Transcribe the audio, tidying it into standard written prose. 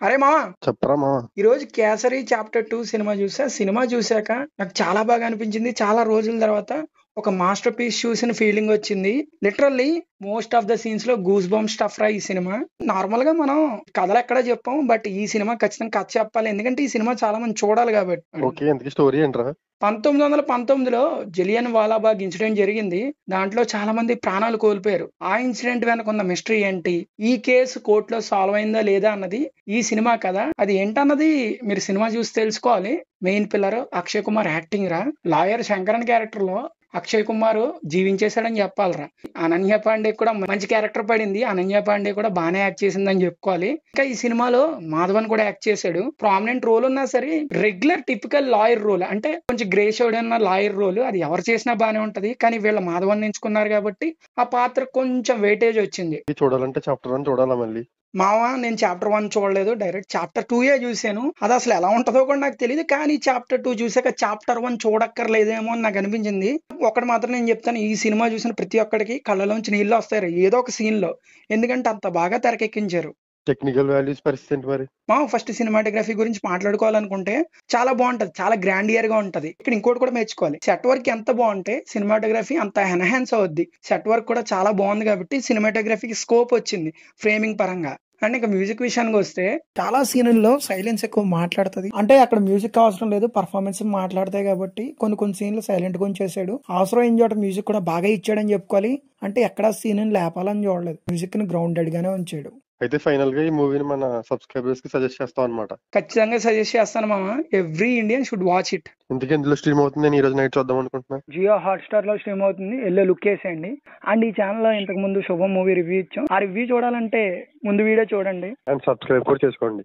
అరే మావా, చెప్పరా మావా. ఈ రోజు కేసరి చాప్టర్ 2 సినిమా చూసా. సినిమా చూశాక నాకు చాలా బాగా అనిపించింది. చాలా రోజుల తర్వాత ఒక మాస్టర్ పీస్ చూసిన ఫీలింగ్ వచ్చింది. Literally most of the scenes లో గూస్ బంప్ స్టఫ్ రా ఈ సినిమా. నార్మల్ గా మనం కథలు ఎక్కడ చెప్పాం, బట్ ఈ సినిమా ఖచ్చితంగా కథ చెప్పాలి, ఎందుకంటే ఈ సినిమా చాలా మంది చూడాలి కాబట్టి. ఓకే, ఎందుకు స్టోరీ ఏంట్రా? 1919లో జలియన్ వాలాబాగ్ ఇన్సిడెంట్ జరిగింది. దాంట్లో చాలా మంది ప్రాణాలు కోల్పోయారు. ఆ ఇన్సిడెంట్ వెనక ఉన్న మిస్టరీ ఏంటి, ఈ కేసు కోర్టులో సాల్వ్ అయిందా లేదా అన్నది ఈ సినిమా కదా. అది ఏంటన్నది మీరు సినిమా చూసి తెలుసుకోవాలి. Main pillar Akshay Kumar acting రా. లాయర్ శంకరన్ క్యారెక్టర్ లో అక్షయ్ కుమార్ జీవించేశాడని చెప్పాలరా. అనన్య పాండే కూడా మంచి క్యారెక్టర్ పడింది. అనన్య పాండే కూడా బాగానే యాక్ట్ చేసిందని చెప్పుకోవాలి. ఇంకా ఈ సినిమాలో మాధవన్ కూడా యాక్ట్ చేశాడు. ప్రామినెంట్ రోల్ ఉన్నా సరే రెగ్యులర్ టిపికల్ లాయర్ రోల్, అంటే కొంచెం గ్రే షేడ్ ఉన్న లాయర్ రోల్, అది ఎవరు చేసినా బానే ఉంటది. కానీ వీళ్ళ మాధవన్ ఎంచుకున్నారు కాబట్టి ఆ పాత్ర కొంచెం వెయిటేజ్ వచ్చింది. ఇది చూడాలంటే చాప్టర్ 1 చూడాలా మళ్ళీ? మావా, నేను చాప్టర్ 1 చూడలేదు, డైరెక్ట్ చాప్టర్ 2 చూశాను. అది అసలు ఎలా ఉంటుందో కూడా నాకు తెలియదు. కానీ చాప్టర్ 2 చూసాక చాప్టర్ 1 చూడక్కర్లేదేమో అని నాకు అనిపించింది. ఒకటి మాత్రం నేను చెప్తాను, ఈ సినిమా చూసిన ప్రతి ఒక్కడికి కళ్ళలోంచి నీళ్ళు వస్తాయి ఏదో ఒక సీన్ లో, ఎందుకంటే అంత బాగా తెరకెక్కించారు. టెక్నికల్ వాల్యూస్ పరిస్థితి ఏంటి మరి? మా ఫస్ట్ సినిమాటోగ్రఫీ గురించి మాట్లాడుకోవాలనుకుంటే చాలా బాగుంటది, చాలా గ్రాండియర్ గా ఉంటది. ఇక్కడ ఇంకోటి కూడా మెచ్చుకోవాలి, సెట్ వర్క్ ఎంత బాగుంటే సినిమాటోగ్రఫీ అంత ఎన్హాన్స్ అవుద్ది. సెట్ వర్క్ కూడా చాలా బాగుంది కాబట్టి సినిమాటోగ్రఫీకి స్కోప్ వచ్చింది ఫ్రేమింగ్ పరంగా. అండ్ ఇంకా మ్యూజిక్ విషయానికి వస్తే చాలా సీన్లలో సైలెన్స్ ఎక్కువ మాట్లాడుతుంది. అంటే అక్కడ మ్యూజిక్ అవసరం లేదు, పర్ఫార్మెన్స్ మాట్లాడతాయి కాబట్టి కొన్ని సీన్లు సైలెంట్ గా ఉంచేసాడు. అవసరం ఏం చోట మ్యూజిక్ కూడా బాగా ఇచ్చాడని చెప్పుకోవాలి. అంటే ఎక్కడ సీన్ లేపాలని చూడలేదు, మ్యూజిక్ ని గ్రౌండెడ్ గానే ఉంచాడు. అయితే ఫైనల్ గా ఈ మూవీని మన సబ్స్క్రైబర్స్ కి సజెస్ట్ చేస్తాం అనమాట. ఖచ్చితంగా సజెస్ట్ చేస్తాను మామ. Every Indian should watch it. ఇందుకే ఇందులో స్ట్రీమ్ అవుతుంది, నేను ఈ రోజు నైట్ చూద్దాం అనుకుంటున్నా. జియో హాట్స్టార్ లో స్ట్రీమ్ అవుతుంది, వెళ్ళి లుక్ వేసేయండి. అండ్ ఈ ఛానల్ లో ఇంతకు ముందు శుభం మూవీ రివ్యూ ఇచ్చాం, ఆ రివ్యూ చూడాలంటే ముందు వీడియో చూడండి అండ్ సబ్స్క్రైబ్ కూడా చేసుకోండి.